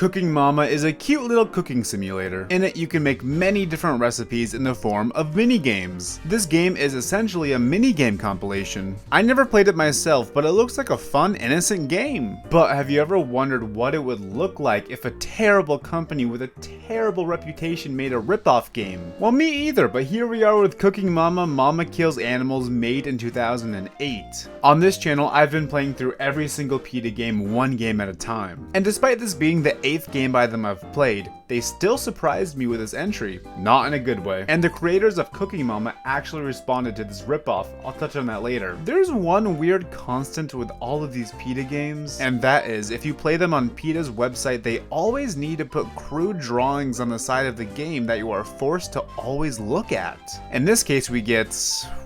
Cooking Mama is a cute little cooking simulator. In it, you can make many different recipes in the form of mini-games. This game is essentially a mini-game compilation. I never played it myself, but it looks like a fun, innocent game. But have you ever wondered what it would look like if a terrible company with a terrible reputation made a rip-off game? Well, me either, but here we are with Cooking Mama, Mama Kills Animals, made in 2008. On this channel, I've been playing through every single PETA game one game at a time. And despite this being the 8th game by them I've played, they still surprised me with this entry, not in a good way. And the creators of Cooking Mama actually responded to this ripoff. I'll touch on that later. There's one weird constant with all of these PETA games, and that is if you play them on PETA's website, they always need to put crude drawings on the side of the game that you are forced to always look at. In this case, we get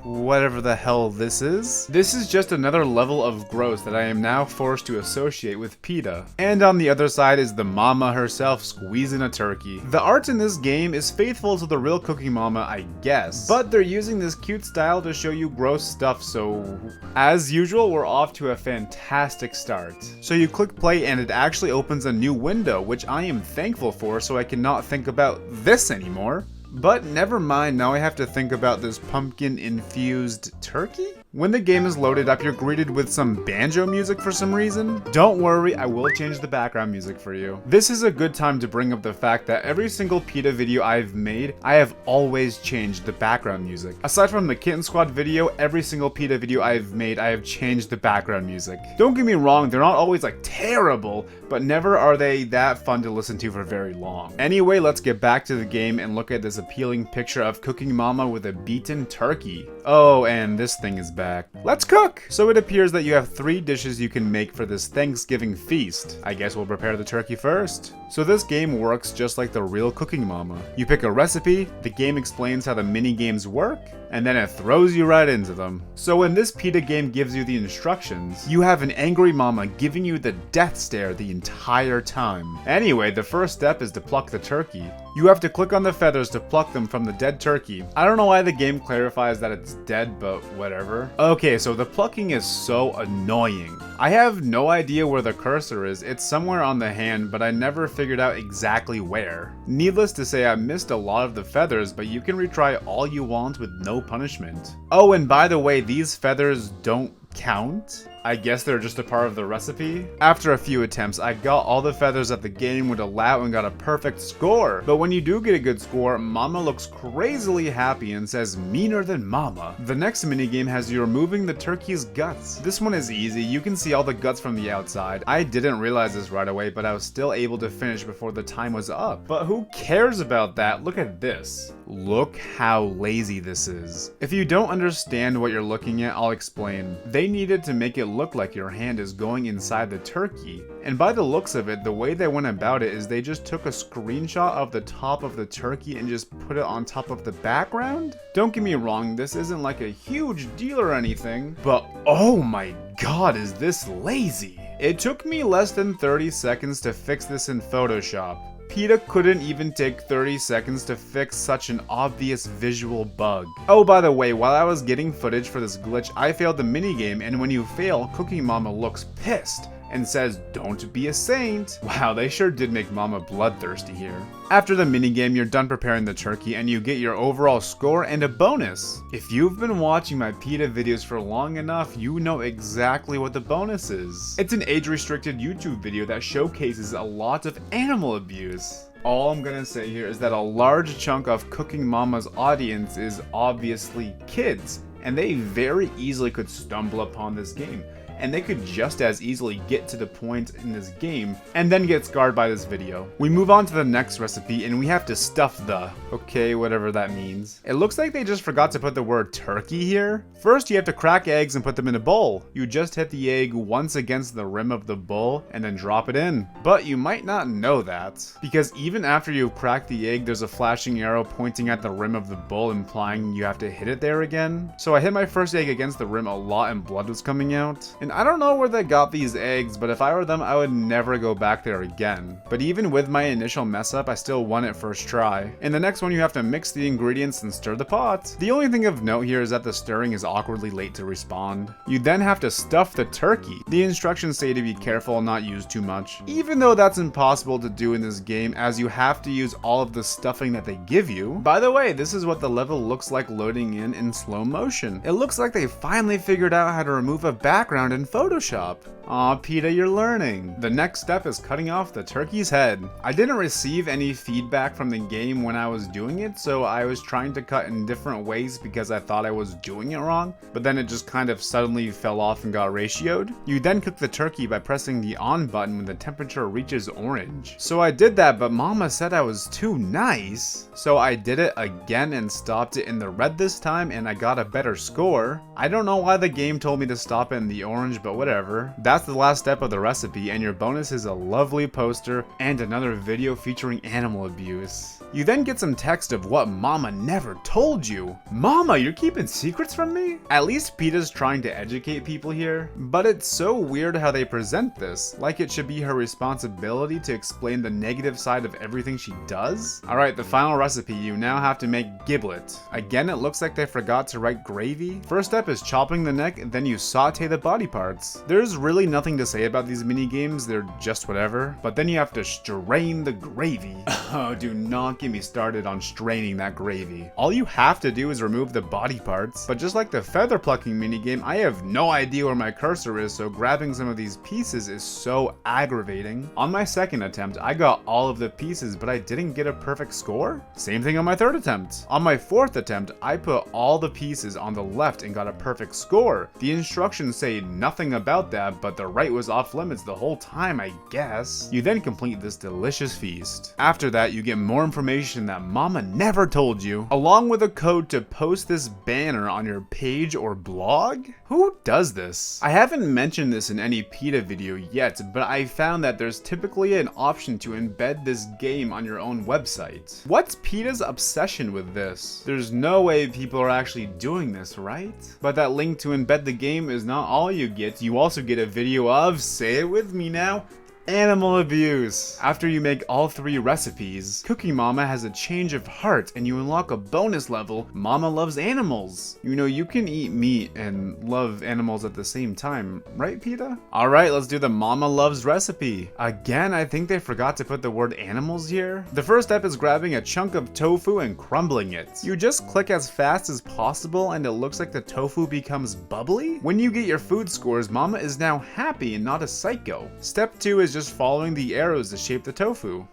whatever the hell this is. This is just another level of gross that I am now forced to associate with PETA. And on the other side is the mama herself squeezing a turkey. The art in this game is faithful to the real Cooking Mama, I guess, but they're using this cute style to show you gross stuff, so as usual, we're off to a fantastic start. So you click play and it actually opens a new window, which I am thankful for, so I cannot think about this anymore. But never mind, now I have to think about this pumpkin-infused turkey? When the game is loaded up, you're greeted with some banjo music for some reason. Don't worry, I will change the background music for you. This is a good time to bring up the fact that every single PETA video I've made, I have always changed the background music. Aside from the Kitten Squad video, every single PETA video I've made, I have changed the background music. Don't get me wrong, they're not always like terrible, but never are they that fun to listen to for very long. Anyway, let's get back to the game and look at this appealing picture of Cooking Mama with a beaten turkey. Oh, and this thing is back. Let's cook! So it appears that you have 3 dishes you can make for this Thanksgiving feast. I guess we'll prepare the turkey first. So this game works just like the real Cooking Mama. You pick a recipe, the game explains how the mini games work, and then it throws you right into them. So when this PETA game gives you the instructions, you have an angry mama giving you the death stare the entire time. Anyway, the first step is to pluck the turkey. You have to click on the feathers to pluck them from the dead turkey. I don't know why the game clarifies that it's dead, but whatever. Okay, so the plucking is so annoying. I have no idea where the cursor is. It's somewhere on the hand, but I never figured out exactly where. Needless to say, I missed a lot of the feathers, but you can retry all you want with no punishment. Oh, and by the way, these feathers don't count? I guess they're just a part of the recipe? After a few attempts, I got all the feathers that the game would allow and got a perfect score. But when you do get a good score, Mama looks crazily happy and says meaner than Mama. The next minigame has you removing the turkey's guts. This one is easy, you can see all the guts from the outside. I didn't realize this right away, but I was still able to finish before the time was up. But who cares about that? Look at this. Look how lazy this is. If you don't understand what you're looking at, I'll explain. They needed to make it look like your hand is going inside the turkey. And by the looks of it, the way they went about it is they just took a screenshot of the top of the turkey and just put it on top of the background? Don't get me wrong, this isn't like a huge deal or anything, but oh my god, is this lazy. It took me less than 30 seconds to fix this in Photoshop. PETA couldn't even take 30 seconds to fix such an obvious visual bug. Oh, by the way, while I was getting footage for this glitch, I failed the minigame, and when you fail, Cooking Mama looks pissed and says, "Don't be a saint." Wow, they sure did make Mama bloodthirsty here. After the minigame, you're done preparing the turkey and you get your overall score and a bonus. If you've been watching my PETA videos for long enough, you know exactly what the bonus is. It's an age-restricted YouTube video that showcases a lot of animal abuse. All I'm gonna say here is that a large chunk of Cooking Mama's audience is obviously kids, and they very easily could stumble upon this game. And they could just as easily get to the point in this game and then get scarred by this video. We move on to the next recipe and we have to stuff the, okay, whatever that means. It looks like they just forgot to put the word turkey here. First, you have to crack eggs and put them in a bowl. You just hit the egg once against the rim of the bowl and then drop it in. But you might not know that, because even after you've cracked the egg, there's a flashing arrow pointing at the rim of the bowl, implying you have to hit it there again. So I hit my first egg against the rim a lot and blood was coming out. And I don't know where they got these eggs, but if I were them, I would never go back there again. But even with my initial mess up, I still won it first try. In the next one, you have to mix the ingredients and stir the pot. The only thing of note here is that the stirring is awkwardly late to respond. You then have to stuff the turkey. The instructions say to be careful and not use too much. Even though that's impossible to do in this game, as you have to use all of the stuffing that they give you. By the way, this is what the level looks like loading in slow motion. It looks like they finally figured out how to remove a background in Photoshop. Aw, PETA, you're learning. The next step is cutting off the turkey's head. I didn't receive any feedback from the game when I was doing it, so I was trying to cut in different ways because I thought I was doing it wrong, but then it just kind of suddenly fell off and got ratioed. You then cook the turkey by pressing the on button when the temperature reaches orange. So I did that, but Mama said I was too nice. So I did it again and stopped it in the red this time, and I got a better score. I don't know why the game told me to stop it in the orange, but whatever. That's the last step of the recipe, and your bonus is a lovely poster and another video featuring animal abuse. You then get some text of what Mama never told you. Mama, you're keeping secrets from me? At least PETA's trying to educate people here, but it's so weird how they present this, like it should be her responsibility to explain the negative side of everything she does. Alright, the final recipe, you now have to make giblet. Again, it looks like they forgot to write gravy. First step is chopping the neck, and then you saute the body parts. There's really nothing to say about these mini games, they're just whatever, but then you have to strain the gravy. Oh, do not get me started on straining that gravy. All you have to do is remove the body parts, but just like the feather plucking minigame, I have no idea where my cursor is, so grabbing some of these pieces is so aggravating. On my second attempt, I got all of the pieces, but I didn't get a perfect score. Same thing on my third attempt. On my fourth attempt, I put all the pieces on the left and got a perfect score. The instructions say nothing about that, but the right was off limits the whole time, I guess. You then complete this delicious feast. After that, you get more information that Mama never told you, along with a code to post this banner on your page or blog? Who does this? I haven't mentioned this in any PETA video yet, but I found that there's typically an option to embed this game on your own website. What's PETA's obsession with this? There's no way people are actually doing this, right? But that link to embed the game is not all you get. You also get a video of, say it with me now, animal abuse. After you make all 3 recipes, Cooking Mama has a change of heart and you unlock a bonus level, Mama Loves Animals. You know, you can eat meat and love animals at the same time, right, PETA? Alright, let's do the Mama Loves recipe. Again, I think they forgot to put the word animals here. The first step is grabbing a chunk of tofu and crumbling it. You just click as fast as possible and it looks like the tofu becomes bubbly. When you get your food scores, Mama is now happy and not a psycho. Step 2 is just following the arrows to shape the tofu.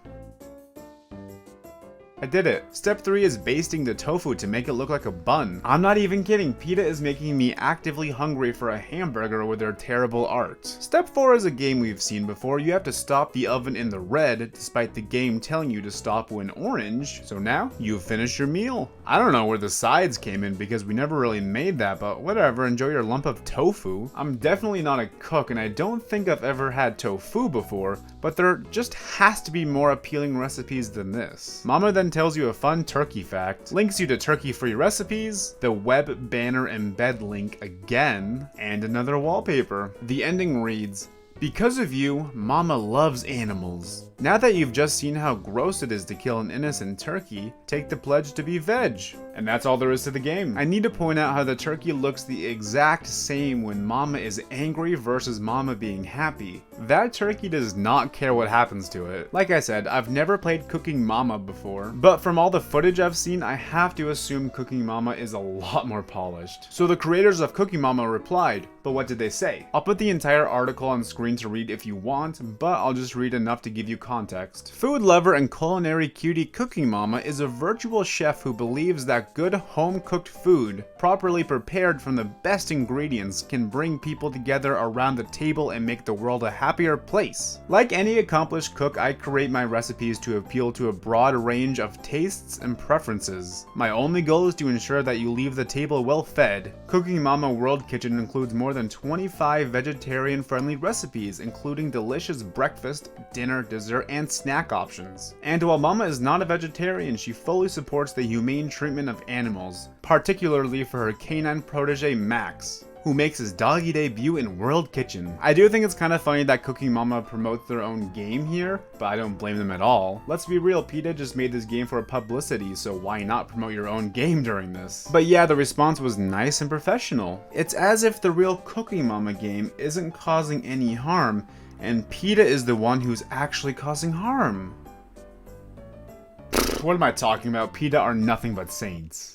I did it. Step 3 is basting the tofu to make it look like a bun. I'm not even kidding, PETA is making me actively hungry for a hamburger with their terrible art. Step 4 is a game we've seen before. You have to stop the oven in the red, despite the game telling you to stop when orange. So now, you've finished your meal. I don't know where the sides came in because we never really made that, but whatever, enjoy your lump of tofu. I'm definitely not a cook and I don't think I've ever had tofu before, but there just has to be more appealing recipes than this. Mama then tells you a fun turkey fact, links you to turkey-free recipes, the web banner embed link again, and another wallpaper. The ending reads, "Because of you, Mama loves animals. Now that you've just seen how gross it is to kill an innocent turkey, take the pledge to be veg." And that's all there is to the game. I need to point out how the turkey looks the exact same when Mama is angry versus Mama being happy. That turkey does not care what happens to it. Like I said, I've never played Cooking Mama before, but from all the footage I've seen, I have to assume Cooking Mama is a lot more polished. So the creators of Cooking Mama replied, but what did they say? I'll put the entire article on screen to read if you want, but I'll just read enough to give you context. Food lover and culinary cutie Cooking Mama is a virtual chef who believes that good home-cooked food, properly prepared from the best ingredients, can bring people together around the table and make the world a happier place. Like any accomplished cook, I create my recipes to appeal to a broad range of tastes and preferences. My only goal is to ensure that you leave the table well fed. Cooking Mama World Kitchen includes more than 25 vegetarian-friendly recipes, including delicious breakfast, dinner, dessert, and snack options. And while Mama is not a vegetarian, she fully supports the humane treatment of animals, particularly for her canine protege Max. who makes his doggy debut in World Kitchen. I do think it's kind of funny that Cooking Mama promotes their own game here, but I don't blame them at all. Let's be real, PETA just made this game for publicity, so why not promote your own game during this? But yeah, the response was nice and professional. It's as if the real Cooking Mama game isn't causing any harm, and PETA is the one who's actually causing harm. What am I talking about? PETA are nothing but saints.